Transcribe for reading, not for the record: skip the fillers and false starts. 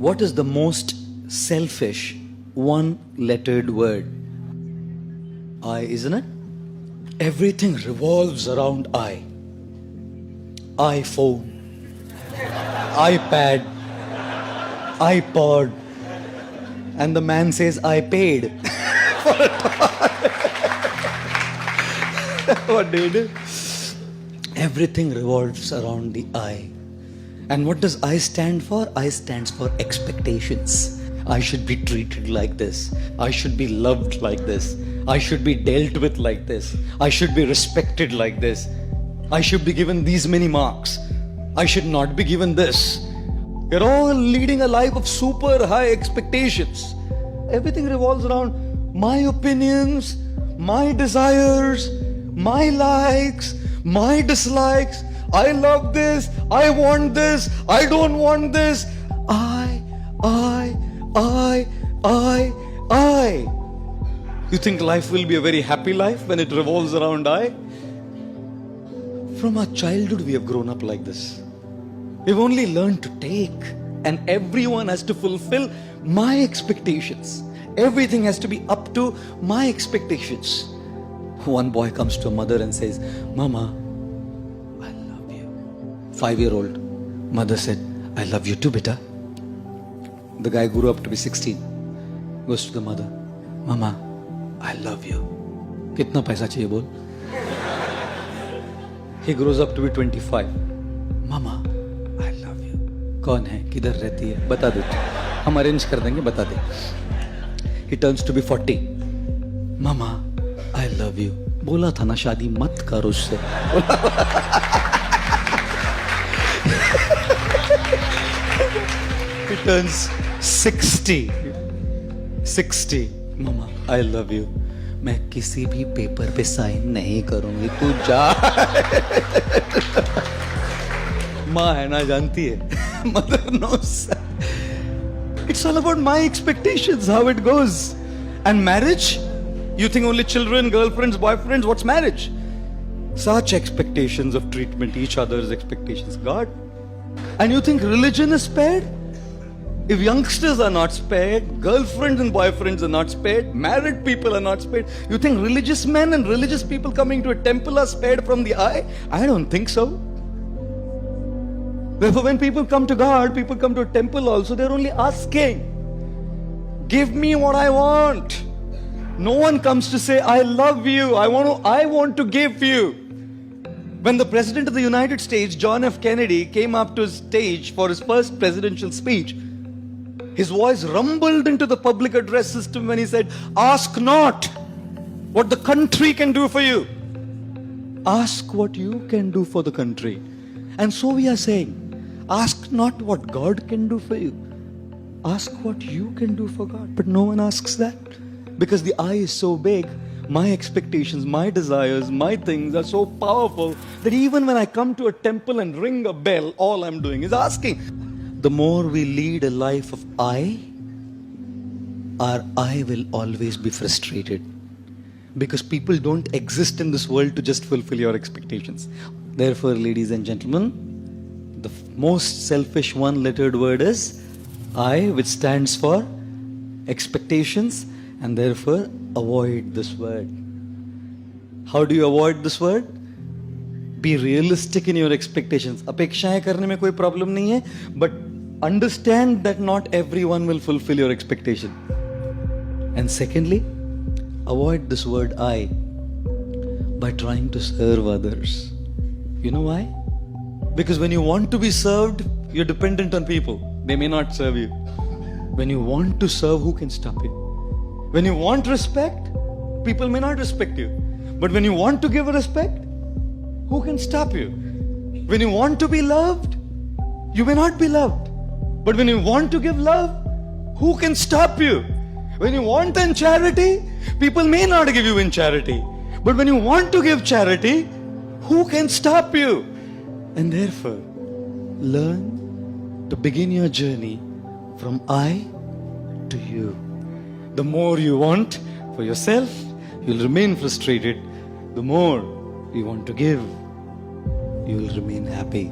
What is the most selfish one-lettered word? I, isn't it? Everything revolves around I. iPhone, iPad, iPod, and the man says, I paid. What do you do? Everything revolves around the I. And what does I stand for? I stands for expectations. I should be treated like this. I should be loved like this. I should be dealt with like this. I should be respected like this. I should be given these many marks. I should not be given this. We're all leading a life of super high expectations. Everything revolves around my opinions, my desires, my likes, my dislikes. I love this, I want this, I don't want this. I. You think life will be a very happy life when it revolves around I? From our childhood we have grown up like this. We've only learned to take, and everyone has to fulfill my expectations. Everything has to be up to my expectations. One boy comes to a mother and says, Mama, I love you. 5-year-old. Mother said, I love you too, beta. The guy grew up to be 16. Goes to the mother, Mama, I love you. Kitna paisa chahiye bol? He grows up to be 25. Mama, I love you. कौन है? किधर रहती है? बता दो. हम arrange कर देंगे, बता दे. He turns to be 40. Mama, I love you. बोला था ना शादी मत कर उससे. He turns 60. Mama, I love you. मैं किसी भी पेपर पे साइन नहीं करूंगी, तू जा. माँ है ना, जानती है. Mother knows. It's all about my expectations, how it goes. And marriage? You think only children, girlfriends, boyfriends? What's marriage? Such expectations of treatment, each other's expectations. God. And you think religion is spared? If youngsters are not spared, girlfriends and boyfriends are not spared, married people are not spared, you think religious men and religious people coming to a temple are spared from the eye? I don't think so. Therefore, when people come to God, people come to a temple also, they're only asking, give me what I want. No one comes to say, I love you, I want to give you. When the President of the United States, John F. Kennedy, came up to his stage for his first presidential speech, his voice rumbled into the public address system when he said, ask not what the country can do for you. Ask what you can do for the country. And so we are saying, ask not what God can do for you. Ask what you can do for God. But no one asks that. Because the I is so big, my expectations, my desires, my things are so powerful that even when I come to a temple and ring a bell, all I'm doing is asking. The more we lead a life of I, our I will always be frustrated. Because people don't exist in this world to just fulfill your expectations. Therefore, ladies and gentlemen, the most selfish one-lettered word is I, which stands for expectations, and therefore avoid this word. How do you avoid this word? Be realistic in your expectations. अपेक्षाएं करने में कोई problem नहीं है, but understand that not everyone will fulfill your expectation. And secondly, avoid this word I by trying to serve others. You know why? Because when you want to be served, you're dependent on people. They may not serve you. When you want to serve, who can stop you? When you want respect, people may not respect you. But when you want to give respect, who can stop you? When you want to be loved, you may not be loved. But when you want to give love, who can stop you? When you want in charity, people may not give you in charity. But when you want to give charity, who can stop you? And therefore, learn to begin your journey from I to you. The more you want for yourself, you'll remain frustrated. The more you want to give, you will remain happy.